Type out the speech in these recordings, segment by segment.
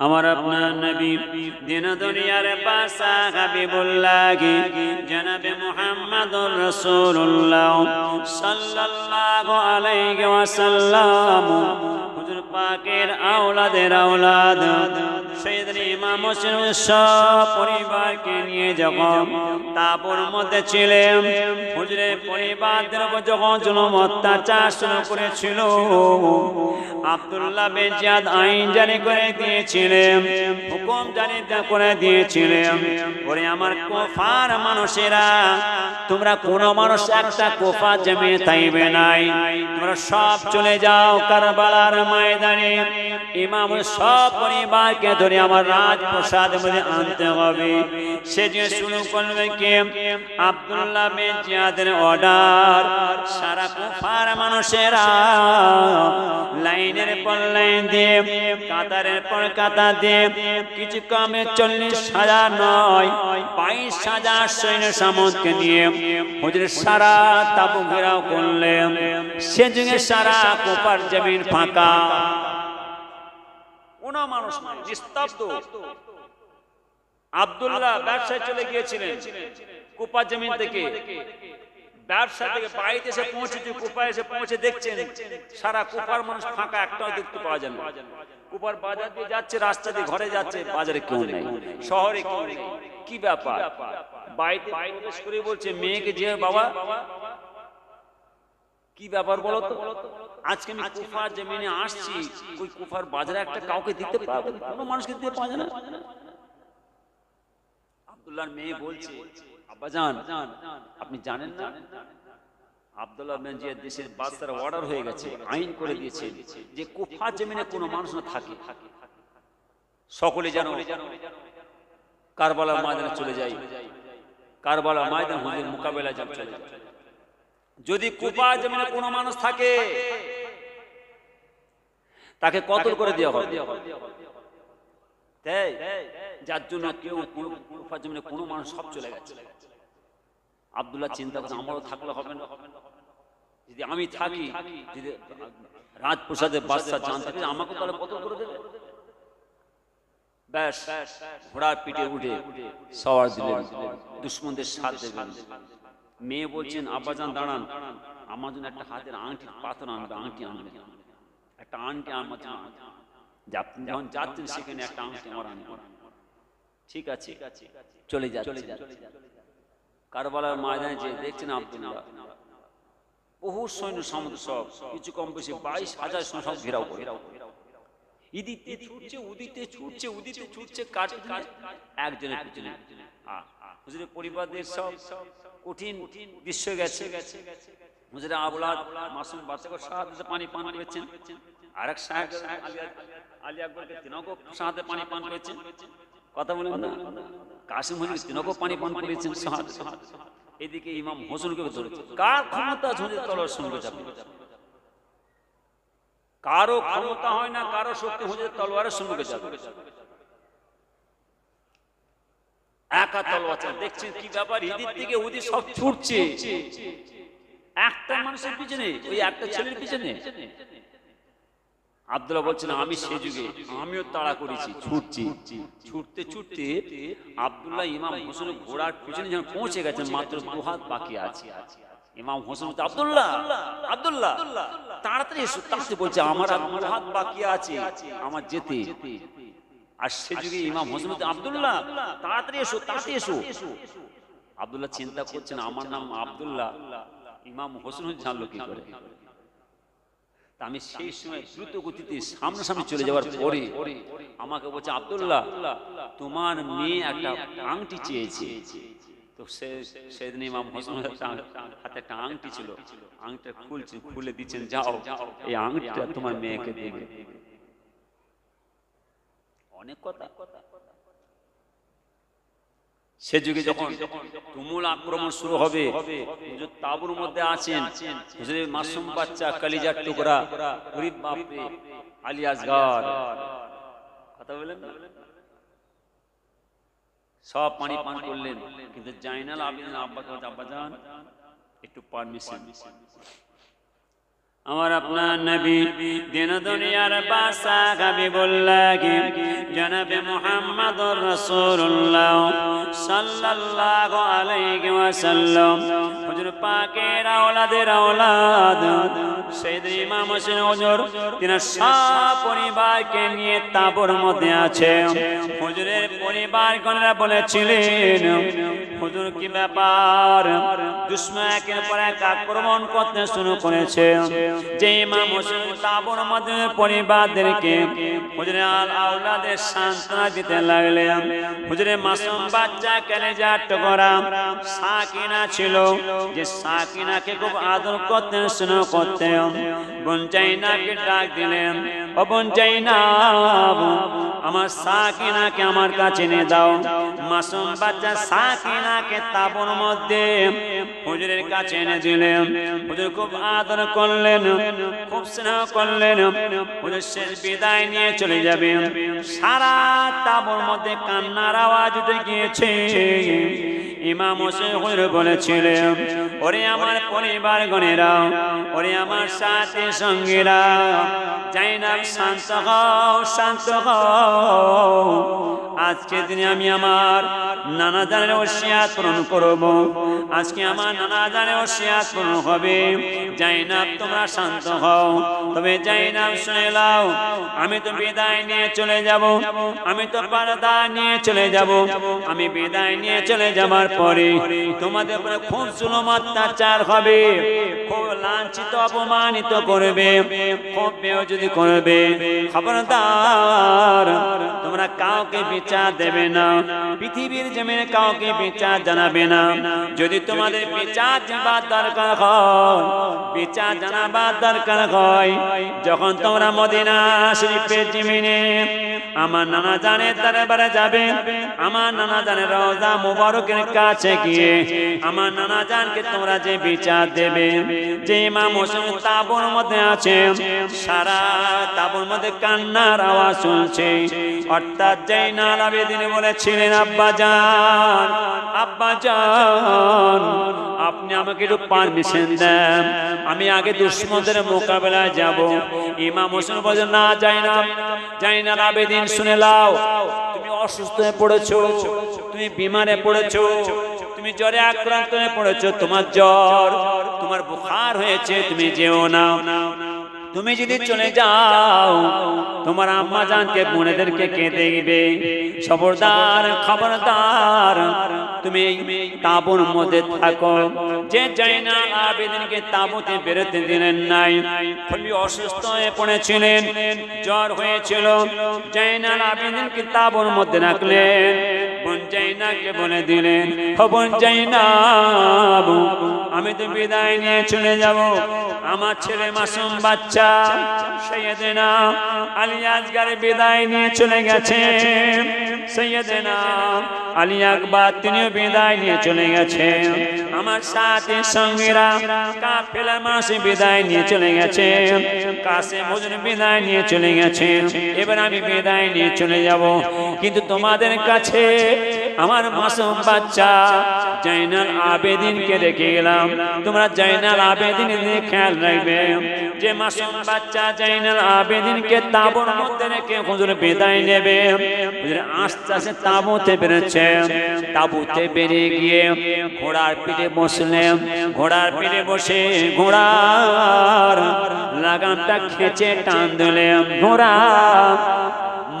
আমার আপনার নবী দিন দুনিয়ার পাশা হাবিবুল্লাহ জনাবে মুহাম্মদুর রাসূলুল্লাহ সাল্লাল্লাহু আলাইহি ওয়াসাল্লাম হুজুর পাকের আওলাদের আওলাদ সাইয়েদনা ইমাম হোসেন সব পরিবারকে নিয়ে যখন তাঁবুর মধ্যে ছিলেন, হুজুরের পরিবারদের উপর যখন জুলুম অত্যাচার শুরু করেছিল, আব্দুল্লাহ বিন জিয়াদ আইন জারি করে দিয়েছিলেন, হুকুম জারি করে দিয়েছিলেন, ওরে আমার কুফার মানুষেরা, তোমরা কোন মানুষ একটা কুফা জমি থাইবে নাই, তোমরা সব চলে যাও কারবালার ময়দানে, ইমাম সব পরিবারকে ধরে আমার রাজপ্রাসাদ মধ্যে আনতে হবে। সে যে শুরু করবে কে? আব্দুল্লাহ বিন জিয়াদের অর্ডার। সারা কুফার মানুষেরা লাইনের পর লাইন দিয়ে, কাতারের পর কাতার দিয়ে, কিছু কমে 40,000 নয় 22,000 সৈন্য সামন্তকে নিয়ে হুজুর সারা তাবু ঘেরাও করলেন। সে যুগে সারা কুফার জমিন ফাঁকা, কোনো মানুষ নাই, নিস্তব্ধ। আব্দুল্লাহ ব্যবসায় চলে গিয়েছিলেন কুফা জমিন থেকে, ব্যবসা থেকে বাড়িতে এসে পৌঁছেছে, কুফা এসে পৌঁছে দেখছেন সারা কুফার মানুষ ফাঁকা, একটাও দেখতে পাওয়া যায় না। কুফার বাজার দিয়ে যাচ্ছে, রাস্তা দিয়ে ঘরে যাচ্ছে, বাজারে কেউ নেই, শহরে কেউ নেই। কি ব্যাপার? বাড়িতে প্রবেশ করে বলছে মেয়েকে, যে বাবা কি ব্যাপার বলো তো, আজকে আমি কুফার জমিনে আসছি, ওই কুফার বাজারে একটা কাউকে দিতে পারবো? কোনো মানুষকে দিতে পাওয়া যায় না। আব্দুল্লাহর মেয়ে বলছে, আব্বাজান আপনি জানেন না আব্দুল্লাহ বিন জিয়াদ দেশের বাদশার অর্ডার হয়ে গেছে, আইন করে দিয়েছে যে কুফা জমিনে কোনো মানুষ না থাকে, সকলে যেন কারবালার ময়দানে চলে যায়, কারবালার ময়দান হুজুর মোকাবেলা যেন চলে যায়। যদি কুফা জমিনে কোনো মানুষ থাকে তাকে কতল করে দেওয়া হবে, তাই যার জন্য কেউ কুফা জমিনে কোনো মানুষ সব চলে গেছে। আব্দুল্লাহ চিন্তা করছে আমারও থাকলে হবে না, যদি আমি থাকি, যদি রাজপ্রাসাদের বাদশা জানতে পারে আমাকে তাহলে কতল করে দেবে। ব্যাস ঘোড়ার পিঠে উঠে সওয়ার দিলেন, দুশমনদের সাথ দেবেন। মেয়ে বলছেন আব্বাজান দাঁড়ান, আমার জন্য একটা হাতের আংটি পাথর আনবে, আংটি আনবে, একটা আংটি আমার জন্য, যখন যাচ্ছেন সেখানে একটা আংটি আমার আনবে। ঠিক আছে, চলে যাচ্ছে। কারবালার ময়দানে যে দেখছেন আব্দুল্লাহ বহু সৈন্য সামন্ত, সব কিছু কম বেশি 22,000 সৈন্য সব ঘেরাও করে, ইদিতে ছুটছে, উদিতে ছুটছে, উদিতে ছুটছে, কাটছে একজনের পিছনে। হুজুরের পরিবারদের সব কঠিন দৃশ্য গেছে। হুজুরের আওলাদ মাসুম বাচ্চাকে সাহায্যে পানি পান করেছেন, আরেক সাহেব আলী আকবরকে তিনকো সাহায্যে পানি পান করেছেন, কথা বলেন না, কাসিম হুজুর তিনকো পানি পান করেছেন সাহায্যে। এদিকে ইমাম হোসেনকে ধরেছে। কার ক্ষমতা হুজুরের তলোয়ার শুনবে যাবে? কারো ক্ষমতা হয় না, কারো শক্তি হুজুরের তলোয়ারের শুনবে যাবে। একা তলোয়ার দেখছেন কি ব্যাপার, ইদির থেকে উদি সব ছুটছে একটা মানুষের পিছনে, ওই একটা ছেলের পিছনে। আব্দুল্লাহ বলছেন আমি সে যুগে আমিও তাড়া করেছি, ছুটছি, ছুটতে ছুটতে আব্দুল্লাহ ইমাম হোসেনের ঘোড়ার পিছনে যখন পৌঁছে গেছেন, মাত্র 2 হাত বাকি আছে। ইমাম হোসেন বলছে আব্দুল্লাহ আব্দুল্লাহ তাড়াতাড়ি এসো, তাড়াতাড়ি বলছে আমার 2 হাত বাকি আছে আমার যেতে। আর সে যুগে ইমাম হোসেন বলছে আব্দুল্লাহ তাড়াতাড়ি এসো, তাড়াতাড়ি এসো। আব্দুল্লাহ চিন্তা করছেন আমার নাম আব্দুল্লাহ, ইমাম হোসেন জানলো কি করে? আমি সেই সময় দ্রুত গতিতে সামনাসামনি চলে যাওয়ার পরে আমাকে বলছে আব্দুল্লাহ তোমার মেয়ে একটা আংটি চেয়েছে। তো সেদিন ইমাম হোসেন হাতে একটা আংটি ছিল, আংটিটা খুলছেন, খুলে দিচ্ছেন, যাও এই আংটিটা তোমার মেয়েকে দেবে। অনেক কথা। সে যুগে যখন তুমুল আক্রমণ শুরু হবে, হুজুর তাঁবুর মধ্যে আছেন, হুজুরের মাসুম বাচ্চা কলিজার টুকরা গরিব বাপরে আলী আসগর, কথা বলেন না, সব পানি পান করলেন, কিন্তু জাইনাল আবেদিন আব্বাকে বলছে আব্বাজান একটু পারমিশন। আমার আপনার নবী দিন দুনিয়ার বাদশাহ হাবিবুল্লাহ জনাবে মুহাম্মদুর রাসূলুল্লাহ সাল্লাল্লাহু আলাইহি ওয়াসাল্লাম হুজুর পাকের আওলাদের আওলাদ সাইয়েদনা ইমাম হোসেন হুজুর তিনি সব পরিবারকে নিয়ে তাঁবুর মধ্যে আছে। হুজুরের পরিবারগণরা বলেছিলেন হুজুর কি ব্যাপার, দুশমন একের পর এক আক্রমণ করতে শুরু করেছে। যে ইমাম হোসেন তাঁবুর মধ্যে পরিবারদেরকে হুজুরের আওলাদের সান্ত্বনা দিতে লাগলেন। হুজুরের মাসুম বাচ্চা কলেজার টুকরা সাকিনা ছিল, যে সাকিনাকে খুব আদর করতে শুরু করতেন। বোন জাইনাবকে ডাক দিলেন, ও বোন জাইনাব, আমার সাকিনাকে আমার কাছে নিয়ে দাও। মাসুম বাচ্চা সাকিনাকে তাঁবুর মধ্যে হুজুরের কাছে এনে দিলেন। হুজুর খুব আদর করলেন, খুব স্নেহ করলেন। হুজুর শেষ বিদায় নিয়ে চলে যাবেন। সারা তাঁবুর মধ্যে কান্নার আওয়াজ উঠে গিয়েছে। ইমাম হোসেন হুজুর বলেছিলেন, ওরে আমার পরিবারগণেরা, ওরে আমার সাথী সঙ্গীরা, জাইনাব শান্ত হও, শান্ত হও। আজকে দিনে আমি আমার নানা জানের ওসিয়াত পূরণ করব। আজকে আমার নানা জানের ওসিয়াত পূরণ হবে। জাইনাব তোমরা শান্ত হও। তবে জাইনাব শুনে নাও, আমি তো বিদায় নিয়ে চলে যাব, আমি তো পর্দা নিয়ে চলে যাব। আমি বিদায় নিয়ে চলে যাবার পরে তোমাদের উপরে খুব জুলুম অত্যাচার হবে, খুব লাঞ্ছিত অপমানিত করবে, খুব বেইজ্জতি করবে। খবরদার তোমরা কাউকে বিচার দেবে না, পৃথিবীর জমিনে কাউকে বিচার জানাবে না। যদি তোমাদের বিচার জানাবার দরকার হয়, বিচার জানাবার দরকার হয়, যখন তোমরা মদিনা শরীফের জমিনে আমার নানা জানের দরবারে যাবে, আমার নানা জানের রওজা মুবারকের কাছে গিয়ে আমার নানা জানকে তোমরা যে বিচার দেবে, যে ইমাম হোসেন তাঁবুর মধ্যে আছে, সারা তাঁবুর মধ্যে কান্নার আওয়াজ শুনছে। অর্থাৎ জাইনাল আবেদিন বলেছিলেন, আব্বা জান, আব্বা জান, আপনি আমাকে একটু পারমিশন দেন, আমি আগে দুশমনদের মোকাবেলায় যাব। ইমাম হোসেন বলেন, না জাইনাব, জাইনাল আবেদিন শুনে নাও, তুমি অসুস্থ হয়ে পড়েছো, তুমি বিমারে পড়েছো, তুমি জ্বরে আক্রান্ত হয়ে পড়েছো, তোমার জ্বর, তোমার বুখার হয়েছে, তুমি যেও না। তুমি যদি চলে যাও তোমার আম্মা জানকে বোনেদেরকে কে দেখবে? খবরদার, খবরদার, তুমি তাঁবুর মধ্যে থাকো। যে জাইনাল আবেদিনকে তাঁবুতে বেরোতে দিলেন নাই, খুবই অসুস্থ হয়ে পড়েছিলেন, জ্বর হয়েছিল। জাইনাল আবেদিনকে তাঁবুর মধ্যে রাখলেন। বোন জাইনাবকে বলে দিলেন, ও বোন জাইনাব, আমি তো বিদায় নিয়ে চলে যাব। আমার ছেলে মাসুম বাচ্চা সাইয়েদেনা আলী আসগর বিদায় নিয়ে চলে গেছে। সাইয়েদেনা আলী আকবর তিনিও বিদায় নিয়ে চলে গেছে। আমার সাথী সঙ্গীরা কাফেলার মাসে বিদায় নিয়ে চলে গেছে। কাসেম হুজুর বিদায় নিয়ে চলে গেছে। এবার আমি বিদায় নিয়ে চলে যাব, কিন্তু তোমাদের কাছে আমার মাসুম বাচ্চা জাইনাল আবেদিনকে রেখে গেলাম। তোমরা জাইনাল আবেদিনের দিকে খেয়াল রাখবে, যে মাসুম বাচ্চা জাইনাল আবেদিনকে তাঁবুর মধ্যে রেখে হুজুর বিদায় নেবে। হুজুর আস্তে আস্তে তাঁবুতে বেরোচ্ছে। তাঁবুতে বেরিয়ে গিয়ে ঘোড়ার পিঠে বসলেন। ঘোড়ার পিঠে বসে ঘোড়ার লাগামটা খেঁচে টান দিলেন। ঘোড়া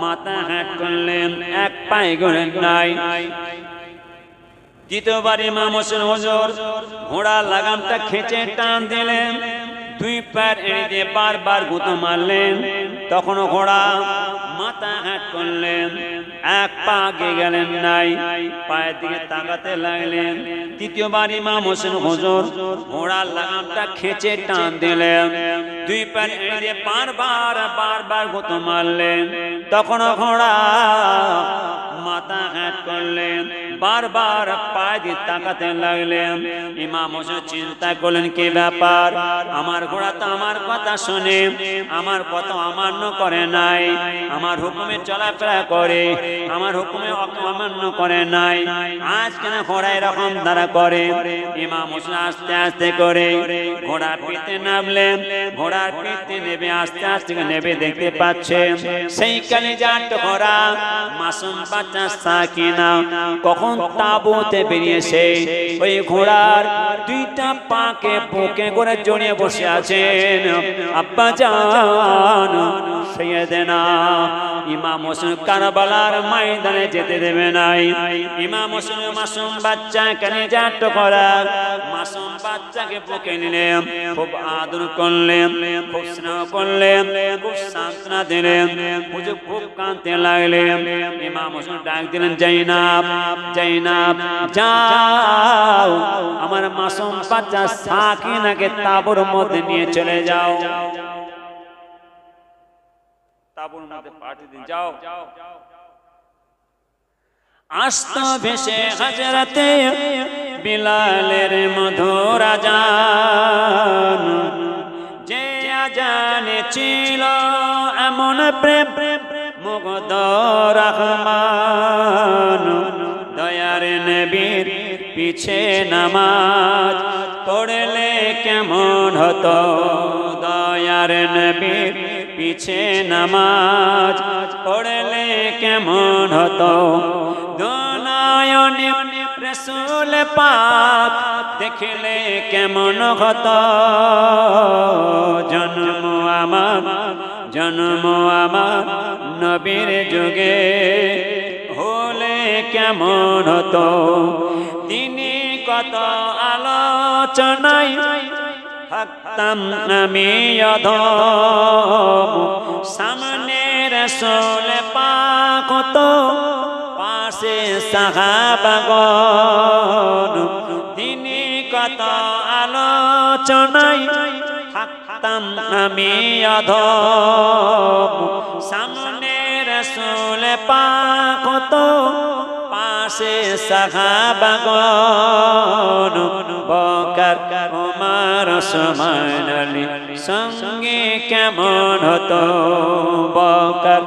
মাথা হ্যাট করলেন, এক পায়ে গড়েন নাই। দ্বিতীয়বার ইমাম হোসেন হুজুর ঘোড়ার লাগামটা খেঁচে টান দিলেন, দুই পায়ের এড়ে দিয়ে বারবার গুঁতো মারলেন। তখনও ঘোড়া মাথা হ্যাট করলেন, এক পা আগে গেলেন নাই, পায়ের দিকে তাকাতে লাগলেন। তৃতীয়বার ইমাম হোসেন হুজুর ঘোড়ার লাগামটা খেঁচে টান দিলেন, দুই পায়ের এড়ে দিয়ে বারবার গুঁতো মারলেন। তখনও ঘোড়া মাথা হ্যাট করলেন, বারবার পায়ে দিয়ে তাকাতে লাগলেন। ইমাম হোসেন চিন্তা করলেন কি ব্যাপার, আমার ঘোড়া তো আমার কথা শোনে, আমার কথা অমান্য করে নাই, আমার হুকুমে চলাফেরা করে, আমার হুকুমে অমান্য করে নাই, আজ কেন ঘোড়া এরকম দ্বারা করে? ইমাম হোসেন আস্তে আস্তে করে ঘোড়া পিঠে নামলেন। ঘোড়ার পিঠে নেবে আস্তে আস্তে নেবে, দেখতে পাচ্ছে সেই কালিজার টুকরা মাসুম বাচ্চা সাকিনা কখন তাঁবুতে বেরিয়েছে। ওই ঘোড়ার দুইটা পাকে বুকে করে জড়িয়ে বসে আছেন আব্বা জান সাইয়েদেনা ইমাম হোসেন কারবালার ময়দানে যেতে দেবে নাই। ইমাম হোসেন মাসুম বাচ্চা কালিজার টুকরা মাসুম বাচ্চাকে বুকে নিলেন, খুব আদর করলেন, খুব স্নেহ করলেন, খুব সান্ত্বনা দিলেন, খুব কাঁদতে লাগলেন। ইমাম হোসেন ডাক দিলেন, জাইনাব জাইনাব যাও, আমার মাসুম বাচ্চা সাকিনাকে তাঁবুর মধ্যে নিয়ে চলে যাও, তাঁবুর মধ্যে পাঠিয়ে দিন, যাও। আস্ত ভেসে হাজরাতে বিলালের মধুর আজান, যে আজানে ছিল এমন প্রেম মুগ্ধ রহমান। দয়ার নবীর পিছে নামাজ পড়লে কেমন হতো, দয়ার নবীর পিছে নামাজ পড়লে কেমন হতো। দুনয়নে রাসূল পাক দেখলে কেমন হতো, জন্ম আমার জন্ম আমার নবীর যুগে হলে কেমন হতো। তিনি কত আলোচনায় থাকতাম আমি অধম, সামনে রাসূল পাক হতো, পাশে সাহাবাগণ। তিনি কত আলোচনায় থাকতাম আমি অধম, সামনে রাসূল পাক হতো, পাশে সাহাবাগণ। বকর ওমর ওসমান আলী সঙ্গে কেমন হতো, বকর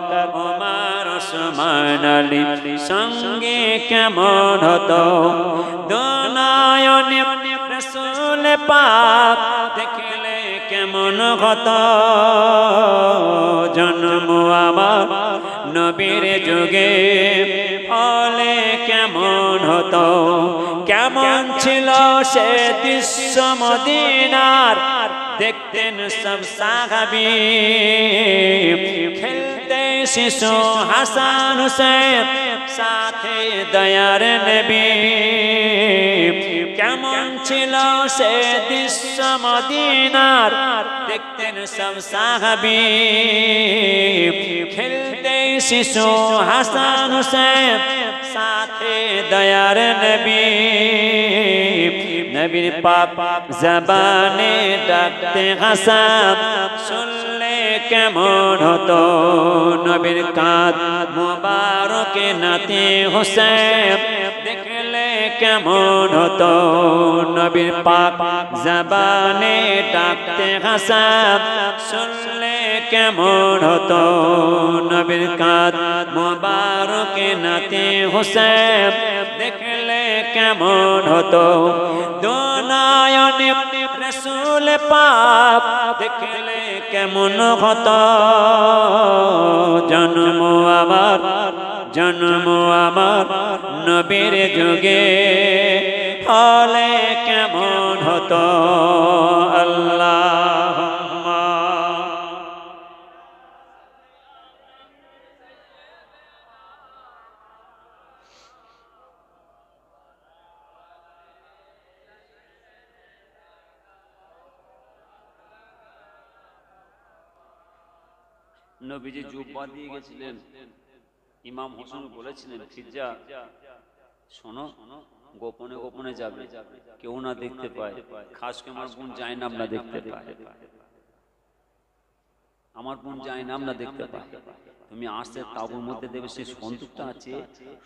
ওমর ওসমান আলী সঙ্গে কেমন হতো। দুনয়নে রাসূল পাক দেখলে কেমন হতো, জন্ম আমার নবীর যুগে হলে কেমন হতো। কেমন ছিল সে দৃশ্য মদিনার, দেখতেন সব সাহাবী, খেলতে শিশু হাসান হুসেন সাথে দয়ার নবী। কেমন ছিল সে দৃশ্য মদিনার, দেখতেন সব সাহাবী, খেলতে শিশু হাসান হুসেন সাথে দয়ার নবী। নবীর পাক জবানে ডাকতে হাসান শুনলে কেমন হতো, নবীর কাঁধ মুবারকে নাতি হুসেন দেখলে কেমন হতো। নবীর পাক জবানে ডাকতে হাসান শুনলে কেমন হতো, নবীর কাঁধ মুবারকে নাতি হুসেন দেখলে কেমন হতো। দুনয়নে রাসূল পাক দেখলে কেমন হতো, জন্ম আমার জন্ম আমার নবীর যুগে হলে কেমন হতো। আল্লাহ নবীজি জুব্বা দিয়ে গেছিলেন। ইমাম হোসেন বলেছিলেন, ফিরজা শোনো, গোপনে গোপনে যাবে, কেউ না দেখতে পায়, খাস করে আমার বোন জাইনাব না দেখতে পায়, আমার বোন জাইনাব না দেখতে পায়। তুমি আসতে তাঁবুর মধ্যে দেবে, সেই সন্দুকটা আছে,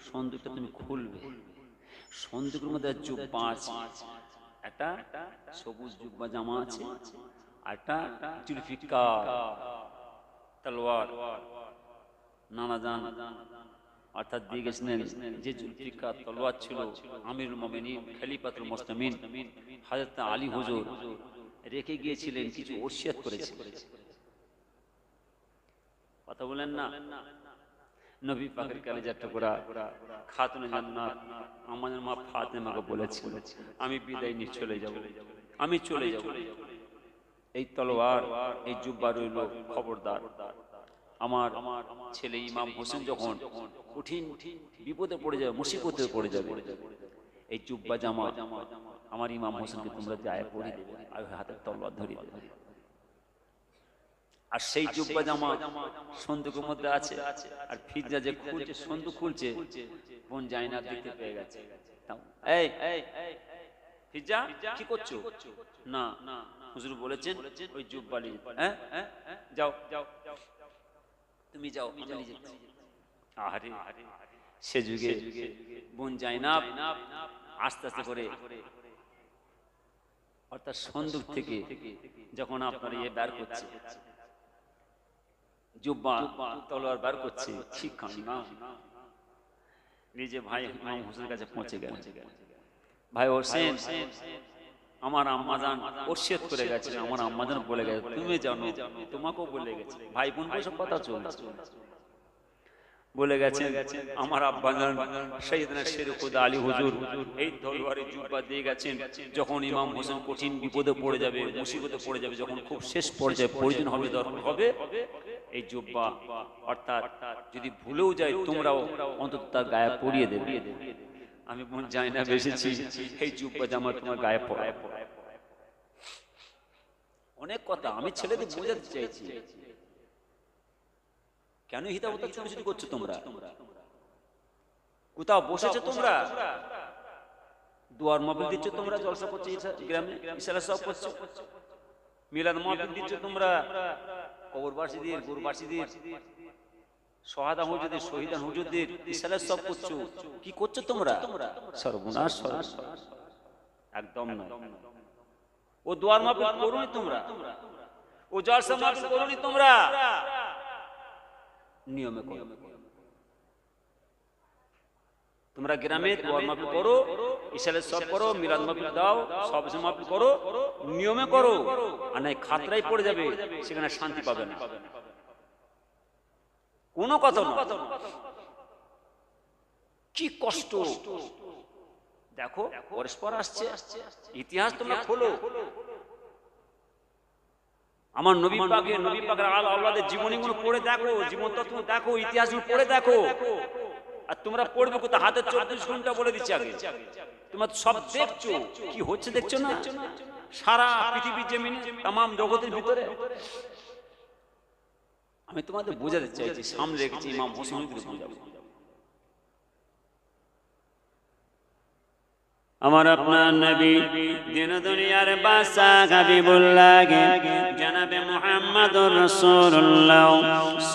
সন্দুকটা তুমি খুলবে, সন্দুকের মধ্যে জুব্বা আছে, একটা সবুজ জুব্বা জামা আছে, আর একটা জুলফিকার তলোয়ার নানাজান অর্থাৎ দিয়ে গেছিলেন। যে জুলফিকার তলোয়ার ছিল আমিরুল মুমিনিন খলিফাতুল মুসলিমিন হযরত আলী হুজুর রেখে গিয়েছিলেন, কিছু ওসিয়ত করেছিলেন। কথা বলেন না। নবী পাকের কলিজার টুকরা খাতুনে জান্নাত আমাদের মা ফাতেমাকে বলেছিল, আমি বিদায় নিয়ে চলে যাব, আমি চলে যাব, এই তলোয়ার এই জুব্বা রইল, খবরদার আমার ছেলে ইমাম হোসেন যখন কঠিন বিপদে পড়ে যাবে, মুসিবতে পড়ে যাবে, এই জুব্বা জামা আমার ইমাম হোসেনকে তোমরা গায়ে পরিয়ে দেবে, আর হাতের তলোয়ার ধরিয়ে দেবে। আর সেই জুব্বা জামা সন্দুকের মধ্যে আছে। আর ফিরজা যে খুলছে, সন্দুক খুলছে, বোন জাইনাব দেখতে পেয়ে গেছে। এই ফিরজা কি করছো? না হুজুর বলেছেন ওই জুব্বা নিয়ে, হ্যাঁ যাও তুমি যাও, আমি নিজে। আরে সে যুগে বোন জাইনাব আস্তে আস্তে করে, অর্থাৎ সন্দুক থেকে যখন আপনার ইয়ে বের করছে, জুব্বা তলোয়ার বার করছে, ঠিক না নিজে ভাই ইমাম হোসেনের কাছে পৌঁছে গেল। ভাই হোসেন, আমার আম্মাজান ওসিয়ত করে গেছে, আমার আম্মাজান বলে গেছে তুমি জানো, তোমাকেও বলে গেছে, ভাই বোন সব কথা চলছে, বলে গেছে আমার আব্বাজান সাইয়েদনা শের খুদা আলী হুজুর এই তলোয়ারে জুব্বা দিয়ে গেছেন, যখন ইমাম হোসেন কঠিন বিপদে পড়ে যাবে, মুসিবতে পড়ে যাবে, যখন খুব শেষ পর্যায়ে প্রয়োজন হবে, দরকার হবে, এই জুব্বা অর্থাৎ যদি ভুলেও যায় তোমরাও অন্তত তার গায়ে পরিয়ে দেবে। আমি বোন জাইনাব এসেছি, এই জুব্বা জামা তোমার গায়ে পরায়। অনেক কথা আমি ছেলেদের বোঝাতে চাইছি, কেন হিতাবতা চুরি করছো তোমরা? কোথাও বসেছো তোমরা, দুয়ার মাহফিল দিচ্ছ তোমরা, জলসা করছো গ্রামে, ইশারা সব করছো, মিলাদ মাহফিল দিচ্ছ তোমরা, কবরবাসীদের গুরবাসীদের শহাদা হুজুরদের শহীদান হুজুরদের ইশারা সব করছো। কি করছো তোমরা? সর্বনাশ, একদম না। ও দুয়ার মাহফিল করোনি তোমরা, ও জলসা মাহফিল করোনি তোমরা, নিয়মে করো। তোমরা গ্রামে দুয়ার মাহফিল করো, ইশারা সব করো, মিলাদ মাহফিল দাও, সব মাহফিল করো, নিয়মে করো, আর নাই খাতরাই পড়ে যাবে, সেখানে শান্তি পাবে না। কোনো কথা না। কি কষ্ট দেখো, পরস্পর আসছে, ইতিহাস তোমরা খোলো, আমার নবী পাকের আওলাদের জীবনীগুলো পড়ে দেখো, জীবন তত্ত্ব দেখো, ইতিহাসগুলো পড়ে দেখো। আর তোমরা পড়বে কোথায়? হাতে 24 ঘন্টা বলে দিচ্ছি আগে, তোমরা সব দেখছো, কি হচ্ছে দেখছো না? সারা পৃথিবীর জমিনে, তামাম জগতের ভিতরে। আমি তোমাদের বোঝাতে চাইছি, সামনে রেখেছি ইমাম হোসেনকে বোঝাবো। আমার আপনার নবী দিন দুনিয়ার বাদশা হাবিবুল্লাহ জনাবে মুহাম্মদুর রাসূলুল্লাহ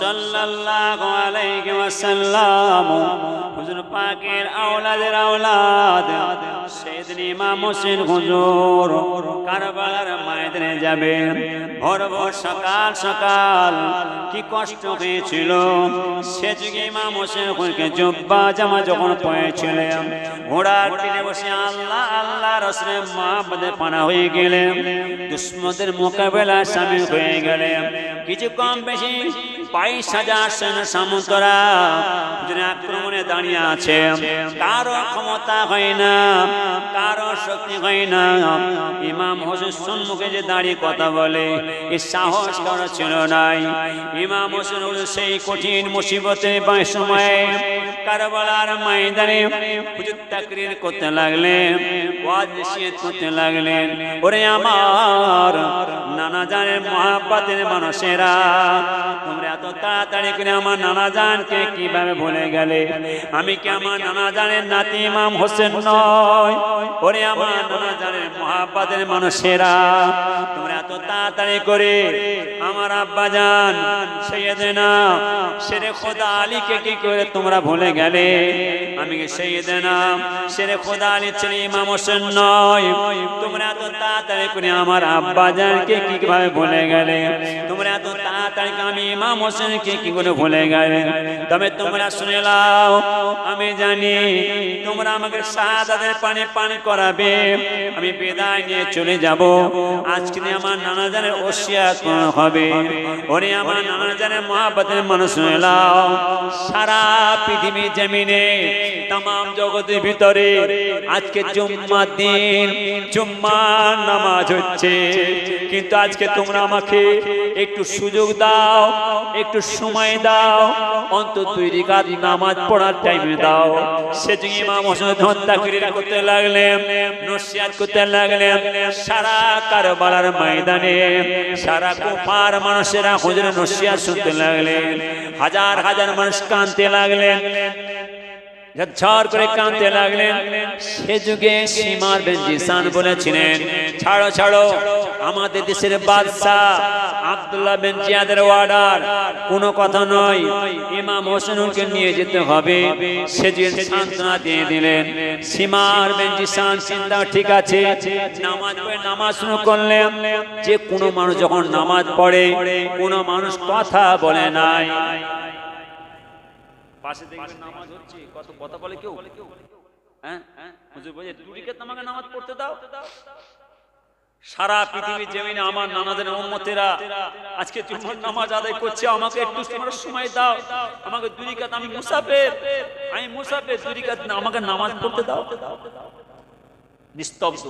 সাল্লাল্লাহু আলাইহি ওয়াসাল্লাম হুজুর পাকের আওলাদের আওলাদ সাইয়েদনা ইমাম হোসেন হুজুর কারবালার ময়দানে যাবেন। ভোর ভোর সকাল সকাল কি কষ্ট হয়েছিল সে যুগে ইমাম হোসেন হুজুরকে জুব্বা জামা যখন পরেছিলেন, ঘোড়ার পিঠে বসে আল্লাহ আল্লাহ রাসূলের মহব্বতে পানা হয়ে গেলেন, দুশমনদের মোকাবেলায় শামিল হয়ে গেলেন। কিছু কম বেশি 22,000 সেনা সামন্তরা যিনি আক্রমণে দাঁড়িয়ে আছে, কারো ক্ষমতা হয় না, কারো শক্তি হয় না। ইমাম হোসেন সম্মুখে যে দাঁড়িয়ে কথা বলে এই সাহস কারো ছিল নাই। ইমাম হোসেন সেই কঠিন মুসিবতের সময়ে কারবালার ময়দানে হুজুর তাকরীর করতে লাগলেন, ওয়াজ নসিহত করতে লাগলেন। ওরে আমার নানা জানের মহব্বতের মানুষেরা, তোমরা এত তাড়াতাড়ি করে আমার নানা জানকে কিভাবে ভুলে গেলে? আমি কি আমার নানা জানের নাতি ইমাম হোসেন নয়? ওরে আমার নানা জানের মহব্বতের মানুষেরা, তোমরা এত তাড়াতাড়ি করে আমার আব্বা জান সাইয়েদনা শেরে খোদা আলীকে কি করে তোমরা ভুলে গেলে? গেলে আমি সাইয়েদনা শেরে খোদা আলী ছেলে ইমাম হোসেন নয়, তোমরা এত তাড়াতাড়ি করে আমার আব্বাজানকে কিভাবে ভুলে গেলে? তোমরা এত তাড়াতাড়ি আমি ইমাম হোসেনকে কি করে ভুলে গেলে? তবে তোমরা শুনে নাও, আমি জানি তোমরা আমাকে শাহাদাতের পানি পান করাবে, আমি বিদায় নিয়ে চলে যাব। আজকে আমার নানা জানের ওসিয়াত হবে। ওরে আমার নানা জানের মহব্বতের মানুষ শুনে নাও, সারা পৃথিবী জমিনে তাম জগতের ভিতরে আজকে জুম্মার দিন জুম্মার নামাজ হচ্ছে, কিন্তু আজকে তোমরা আমাকে একটু সুযোগ দাও, একটু সময় দাও, অন্তত 2 রাকাত নামাজ পড়ার টাইম দাও। সেদিন ইমাম হোসেন তাকরীর করতে লাগলেন, নসিহত করতে লাগলেন। সারা কারবালার ময়দানে সারা কুফার মানুষেরা হুজুরের নসিহত শুনতে লাগলেন। হাজার হাজার মানুষ কাঁদতে লাগলেন, ঝড় করে কাঁদতে লাগলেন। সে যুগে সীমার বিন জিসান বলেছিলেন, ছাড়ো ছাড়ো, আমাদের দেশের বাদশাহ আব্দুল্লাহ বিন জিয়াদের অর্ডার, কোনো কথা নয়, ইমাম হোসেনকে নিয়ে যেতে হবে। সে যুগে সান্ত্বনা দিয়ে দিলেন। সীমার বিন জিসান চিন্তা, ঠিক আছে, নামাজ পড়ে নামাজ শুরু করলেন। যে কোনো মানুষ যখন নামাজ পড়ে কোনো মানুষ কথা বলে নাই, পাশে দেখবেন নামাজ হচ্ছে, কত কথা বলে কেউ? হ্যাঁ, হুজুর বলে 2 রাকাত আমাকে নামাজ পড়তে দাও। সারা পৃথিবীর জমিনে আমার নানাদের উম্মতেরা আজকে জুমার নামাজ আদায় করছে, আমাকে একটু সময় দাও, আমাকে 2 রাকাত, আমি মুসাফির 2 রাকাত আমাকে নামাজ পড়তে দাও। নিস্তব্ধ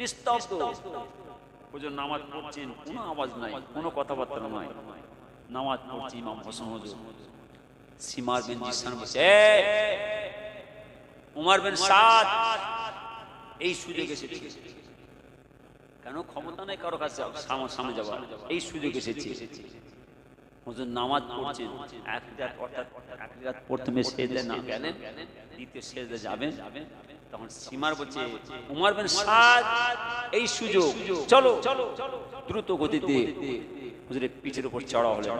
নিস্তব্ধ, হুজুর নামাজ পড়ছেন, কোনো আওয়াজ নাই, কোনো কথাবার্তা নাই, নামাজ পড়ছে ইমাম হোসেন হুজুর। সীমার বিন জিসান বলছে, উমর বিন সাদ এই সুযোগ এসেছে, কেন ক্ষমতা নেই কারো কাছে সামনে যাওয়ার, এই সুযোগ এসেছে। হুজুর নামাজ পড়ছেন, 1 রাকাত, অর্থাৎ 1 রাকাত প্রথমে সেজদা না গেলেন, দ্বিতীয় সেজদা যাবেন। তখন সীমার বলছে, উমর বিন সাদ এই সুযোগ, চলো দ্রুত গতিতে হুজুরের পিঠের উপর চড়াও হলেন,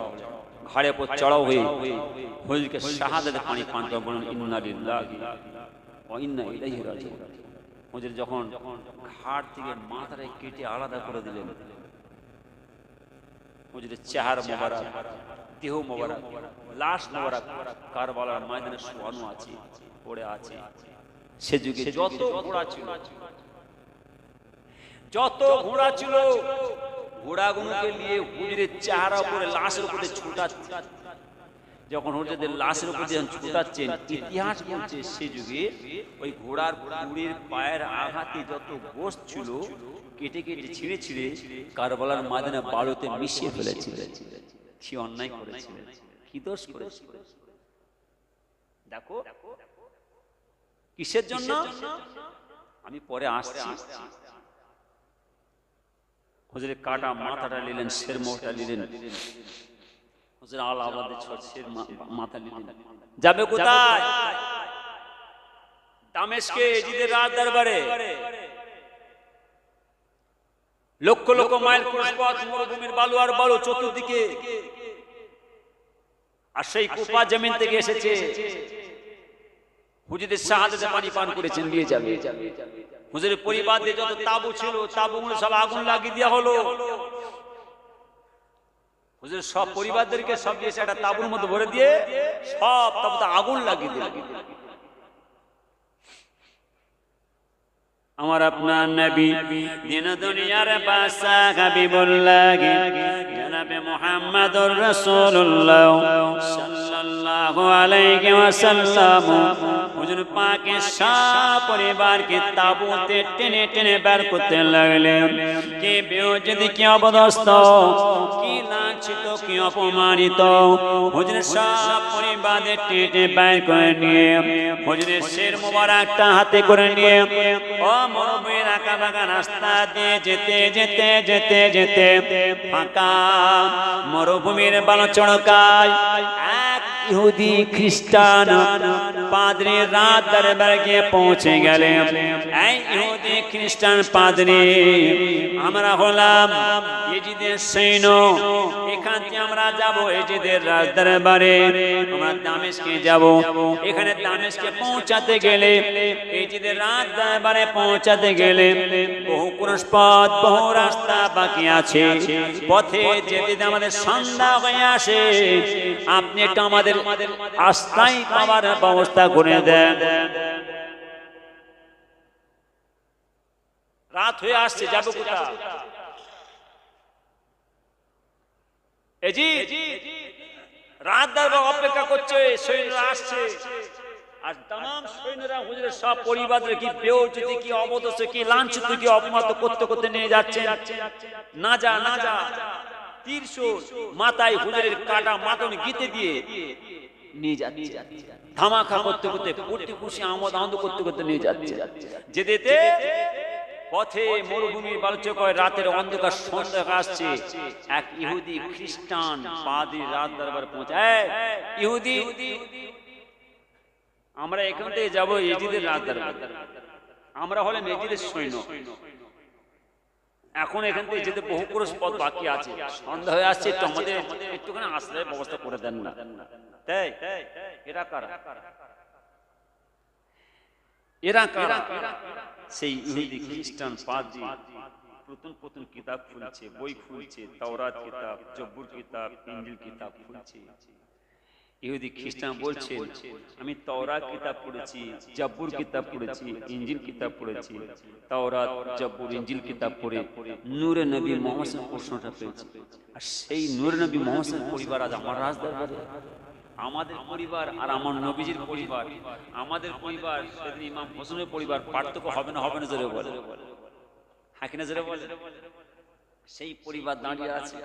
ঘাড়ের উপর চড়াও হয়ে হুজুরকে শাহাদাতের পানি পান করে বলেন, ইন্না লিল্লাহি ওয়া ইন্না ইলাইহি রাজিউন। হুজুর যখন ঘাড় থেকে মাথাটা কেটে আলাদা করে দিলেন, হুজুরের চেহারা মোবারক, দেহ মোবারক, লাশ মোবারক কারবালার ময়দানে শোয়ানো আছে, পড়ে আছে। সে যুগে যত ঘোড়া ছিল ঘোড়াগুলোকে নিয়ে হুজুরের চেহারা উপরে, লাশের উপরে ছুটাচ্ছে। যখন হুজুরদের লাশের উপরে ছুটাচ্ছেন, ইতিহাস বলছে সে যুগে ওই ঘোড়ার পুরীর পায়ের আঘাতে যত গোশত ছিল কেটে কেটে ছিঁড়ে ছিঁড়ে কারবালার ময়দানে বালুতে মিশিয়ে ফেলেছিলেন। কি অন্যায় করেছিলেন, কি দোষ করেছিলেন? দেখো কিসের জন্য, আমি পরে আসছি। হুজুরের কাটা মাথাটা নিলেন, শের মোহটা নিলেন, হুজুর আলাহাবাদের শের মাথা নিলেন। যাবে কোথায়? দামেস্কে, এজিদের রাজ দরবারে। লক্ষ লক্ষ মাইল ক্রুশপথ, মরুভূমির বালু আর বালু চতুর্দিকে, আর সেই কুফা জমিন থেকে এসেছে হুজুরের শাহাদাতের পানি পান করেছেন, নিয়ে যাবে। হুজুরের পরিবারদের যত তাবু ছিল, তাবুগুলো সব আগুন লাগিয়ে দেওয়া হলো। হুজুর সব পরিবারদেরকে সব এসে একটা তাবুর মধ্যে ভরে দিয়ে সব তাবুতে আগুন লাগিয়ে দিল। আমার আপনার নবী দিন দুনিয়ার বাদশা হাবিবুল্লাহ জনাবে মুহাম্মদুর রাসূলুল্লাহ সাল্লাল্লাহু আলাইহি ওয়াসাল্লাম হুজুর পাকের সব পরিবারকে তাবুতে টেনে টেনে বের করতে লাগলেন। কি বেওজদি, কি অবদস্ত, কি লাঞ্ছিত, কি অপমানিত, হুজুর সব পরিবারদের টেনে বের করে নিয়ে হুজুরের শের মোবারকটা হাতে করে নিয়ে ও মরুভূমির আঁকা বাঁকা রাস্তা দিয়ে যেতে যেতে যেতে যেতে ফাঁকা মরুভূমির বালু চড়কায় এক ইহুদি খ্রিস্টান পাদ্রী রাত দরবারে গিয়ে পৌঁছে গেলেন। এই ইহুদি খ্রিস্টান পাদ্রী, আমরা হলাম ইজিদের সৈন্য, এখান থেকে আমরা যাব ইজিদের রাত দরবারে, আমরা দামেস্কে যাব। এখানে দামেস্কে পৌঁছাতে গেলে, ইজিদের রাত দরবারে পৌঁছাতে গেলে বহু ক্রুশ পথ, বহু রাস্তা বাকি আছে। পথে যেতে আমাদের সন্ধ্যা হয়ে আসে। আপনি একটু আমাদের আস্থায় পাওয়ার ব্যবস্থা করে দেন। রাত হয়ে আসছে, যাবো কোথায়? রাত দরবার অপেক্ষা করছে, সৈন্যরা আসছে। আর তাম সৈন্যরা হুজুরের সব পরিবারের কি বেউজ্জতি, কি অবদস্ত, কি লাঞ্ছিত, কি অপমানিত করতে করতে নিয়ে যাচ্ছে। না যা না যা, তীরশূল মাথায় হুজুরের কাটা মাথন গিতে দিয়ে নিয়ে যাচ্ছে। ধামাকা করতে করতে, প্রতি খুশি আমোদ আনন্দ করতে করতে নিয়ে যাচ্ছে। যেতে পথে মরুভূমির বালুচকয় রাতের অন্ধকার সন্ধ্যা আসছে। এক ইহুদি খ্রিস্টান পাদ্রী রাত দরবারে পৌঁছায়। ইহুদি, আমরা এখান থেকে যাবো ইজিদের রাত দরবার, আমরা হলাম ইজিদের সৈন্য। এখন এখান থেকে যেতে বহু ক্রুশ পথ বাকি আছে, সন্ধ্যা হয়ে আসছে, একটু আমাদের একটুখানি আশ্রয়ের ব্যবস্থা করে দেন না। তাই এরা কারা? এরা কারা? সেই ইহুদি খ্রিস্টান পাদ্রী প্রথম কিতাব খুলছে, বই খুলছে, তাওরাত কিতাব, জব্বুর কিতাব, ইনজিল কিতাব খুলছে। ইহুদি খ্রিস্টান বলছে, আমি তাওরাত কিতাব পড়েছি, জব্বুর কিতাব পড়েছি, ইনজিল কিতাব পড়েছি। তাওরাত, জব্বুর, ইনজিল কিতাব পড়ে নূরে নবী মুহাম্মদের প্রশ্নটা পেয়েছি। আর সেই নূরে নবী মুহাম্মদের পরিবার আজ আমার রাজ দরবারে। আমাদের পরিবার আর আমার নবীজির পরিবার, আমাদের পরিবার সেদিন ইমাম হোসেনের পরিবার, পার্থক্য হবে না? হবে না? জোরে বলে, হ্যাঁ কিনা জোরে বলে। সেই পরিবার দাঁড়িয়ে আছে।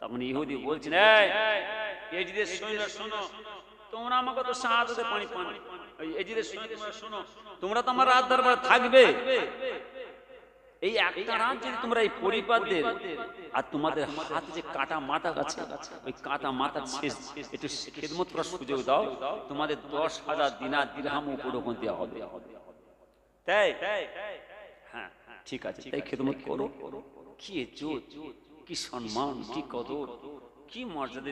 তখন ইহুদি বলছেন, এই জিদের সৈন্য শোনো, তোমরা আমাকে তো শাহাদাতের পানি পান। এই জিদের সৈন্য তোমরা শোনো, তোমরা তো আমার রাত দরবারে থাকবে। এই একটা রাত যদি তোমরা এই পরিবারদের, আর তোমাদের হাতে যে কাটা মাথা আছে, ওই কাটা মাথার শেষ একটু খেদমত করার সুযোগ দাও, তোমাদের 10,000 দিনার দিরহাম উপরোপণ দেওয়া হবে। তাই? হ্যাঁ ঠিক আছে, তাই খেদমত করো। কি ইজ্জত, কি সম্মান, কি কদর, কি মর্যাদা।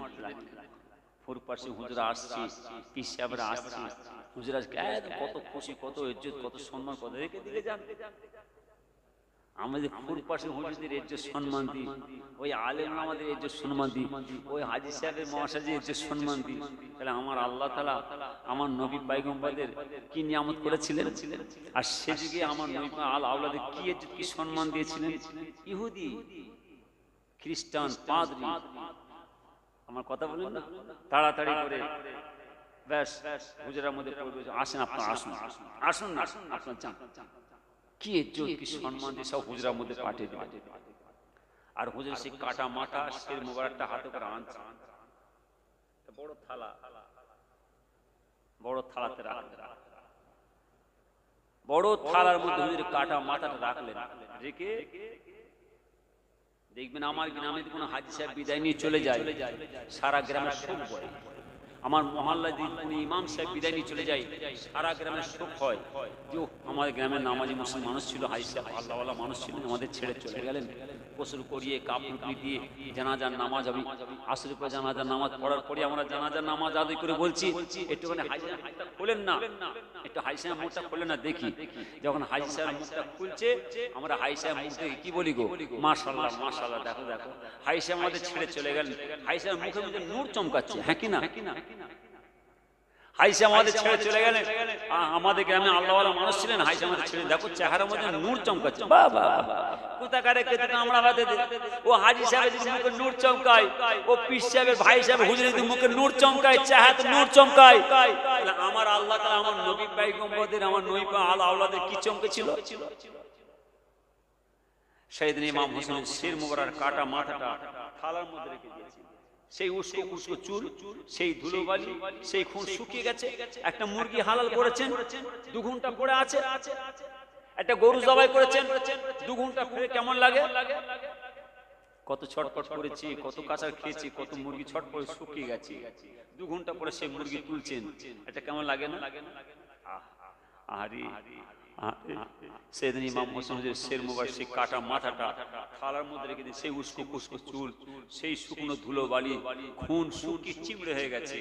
ফুরপাশে হুজুরা আসছে, পীর সাহেবরা আসছে, হুজুরা কত খুশি, কত ইজ্জত, কত সম্মান, কত রেখে দিকে যান। আমাদের ফুরপাশে হুজুরদের ইজ্জত সম্মান দিই, ওই আলেম আমাদের ইজ্জত সম্মান দিই, ওই হাজী সাহেবের মহাসাজির ইজ্জত সম্মান দিই। তাহলে আমার আল্লাহ তাআলা আমার নবী পয়গম্বরদের কি নিয়ামত করেছিলেন, আর সে যুগে আমার নবী আল আওলাদের কি ইজ্জত, কি সম্মান দিয়েছিলেন। ইহুদি খ্রিস্টান পাদ্রী, আমার কথা বলেন না, তাড়াতাড়ি করে ব্যাস হুজুরের মধ্যে আসেন, আপনার আসুন, আসুন না, আপনার যান। কি ইজ্জত, কি সম্মান দিয়ে সব হুজুরের মধ্যে পাঠিয়ে দিলেন। আর হুজুর সেই কাটা মাথা শের মোবারকটা হাতে করে আনছে, বড় থালা, বড় থালাতে রাখলেন, বড় থালার মধ্যে হুজুর কাটা মাথাটা রাখলেন। রেখে দেখবেন আমার গ্রামে কোনো হাজী সাহেব বিদায় নিয়ে চলে যায়, সারা গ্রামের শোক হয়। আমার মহল্লায় যদি কোনো ইমাম সাহেব বিদায় নিয়ে চলে যায়, সারা গ্রামের শোক হয়। যে আমাদের গ্রামের নামাজি মুসলিম মানুষ ছিল, হাজী সাহেব আল্লাহওয়ালা মানুষ ছিল, আমাদের ছেড়ে চলে গেলেন। গোসল করিয়ে কাপড় দিয়ে জানাজার নামাজ, আমি আসরের পর জানাজার নামাজ পড়ার পরে আমরা জানাজার নামাজ আদায় করে বলছি, একটুখানি হাজী সাহেব মুখটা খোলেন না, একটু হাজী সাহেব মুখটা খোলেন না দেখি। যখন হাজী সাহেব মুখটা খুলছে, আমরা হাজী সাহেব মুখ দেখে কি বলি গো, মাশাআল্লাহ মাশাআল্লাহ, দেখো দেখো। হাজী সাহেব আমাদের ছেড়ে চলে গেলেন, হাজী সাহেব মুখের মধ্যে নূর চমকাচ্ছে, হ্যাঁ কি না? হাজী সাহেব আমাদের ছেড়ে চলে গেলেন। আমাদের গ্রামে আল্লাহওয়ালা মানুষ ছিলেন, হাজী সাহেব আমাদের ছেড়ে, দেখো চেহারার মধ্যে নূর চমকাচ্ছে। বাবা কোথাকারে কেটে আমরা বাদে, ও হাজী সাহেবের যদি মুখে নূর চমকায়, ও পীর সাহেবের ভাই সাহেব হুজুরের যদি মুখে নূর চমকায়, চেহারাতে নূর চমকায়, তাহলে আমার আল্লাহ তাআলা আমার নবী পয়গম্বরদের, আমার নবী আল আওলাদের কি চমকেছিল। সেদিন ইমাম হোসেনের শির মোবারক কাটা মাথাটা থালার মধ্যে রেখে দিয়েছিল। সেই উস্কো উস্কো চুল, সেই ধুলোবালি, সেই খুন শুকিয়ে গেছে। একটা মুরগি হালাল করেছেন, 2 ঘন্টা পড়ে আছে। একটা গরু জবাই করেছেন, 2 ঘন্টা পরে কেমন লাগে? কত ছটফট করেছি, কত কাঁচার খেয়েছি, কত মুরগি ছটফট শুকিয়ে গেছে, 2 ঘন্টা পরে সেই মুরগি তুলছেন, এটা কেমন লাগে না? আরে সেদিন ইমাম হোসেন শের মুবারক সেই কাটা মাথাটা থালার মধ্যে রেখে দিয়ে সেই উস্কো পুস্কো চুল, সেই শুকনো ধুলো বালি, খুন শুকিয়ে চিমড়ে হয়ে গেছে।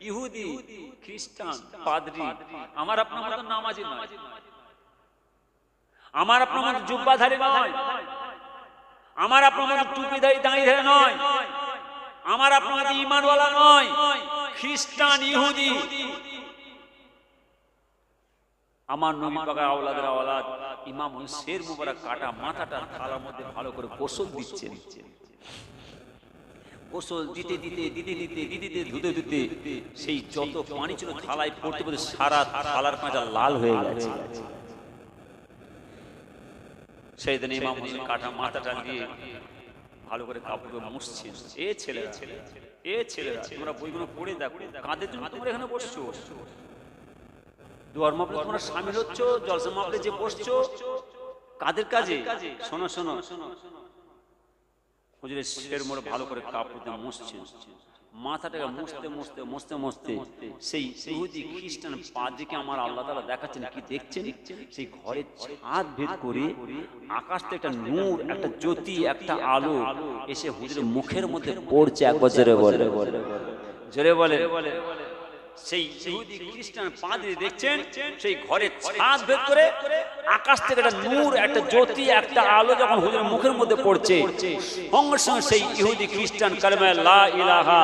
ইহুদি, খ্রিস্টান, পাদ্রী, আমার আপনার মতো নামাজি নয়, আমার আপনার মতো জুব্বাধারী নয়, আমার আপনার মতো টুপিধারী দাঁড়িয়ে নয়, আমার আপনার মতো ঈমানওয়ালা নয়। খ্রিস্টান, ইহুদি, আমার নবী পাকের আওলাদের আওলাদ ইমাম শের মুবারক কাটা মাথাটা থালার মধ্যে ভালো করে গোসল দিচ্ছেন। গোসল দিতে দিতে দিতে দিতে দিতে দিতে ধুতে ধুতে সেই যত পানি ছিল থালায় পড়তে পড়তে সারা থালার কাঁচা লাল হয়ে গেছে। সেই দিন ইমাম হোসেন কাটা মাথাটা দিয়ে ভালো করে কাপড়ে মুছছেন। এ ছেলেরা, এ ছেলেরা, তোমরা বইগুলো পড়ে দেখো, কাঁধের জন্য তোমরা এখানে বসছো, দুয়ার মাপলে তোমরা শামিল হচ্ছ, জলসা মাপলে যে বসছো, কাদের কাজে? শোনো শোনো, হুজুরের শের মোড়ে ভালো করে কাপড় দিয়ে মুছছেন, মাথাটাকে মুছতে মুছতে মুছতে মুছতে সেই ইহুদি খ্রিস্টান পাদ্রীকে আমার আল্লাহ তাআলা দেখাচ্ছেন, কি দেখছেন? সেই ঘরের ছাদ ভেদ করে আকাশ থেকে একটা নূর, একটা জ্যোতি, একটা আলো এসে হুজুরের মুখের মধ্যে পড়ছে। একবার জোরে বলে, জোরে বলে। সেই ইহুদি খ্রিস্টান পাদ্রী দেখছেন সেই ঘরের ছাদ ভেদ করে আকাশ থেকে একটা নূর, একটা জ্যোতি, একটা আলো যখন হুজুরের মুখের মধ্যে পড়ছে, সঙ্গে সঙ্গে সেই ইহুদি খ্রিস্টান কালেমা লা ইলাহা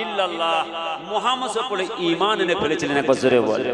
ইল্লাল্লাহ মুহাম্মদ পড়ে ঈমান এনে ফেলেছিলেন। একবার জোরে বলে।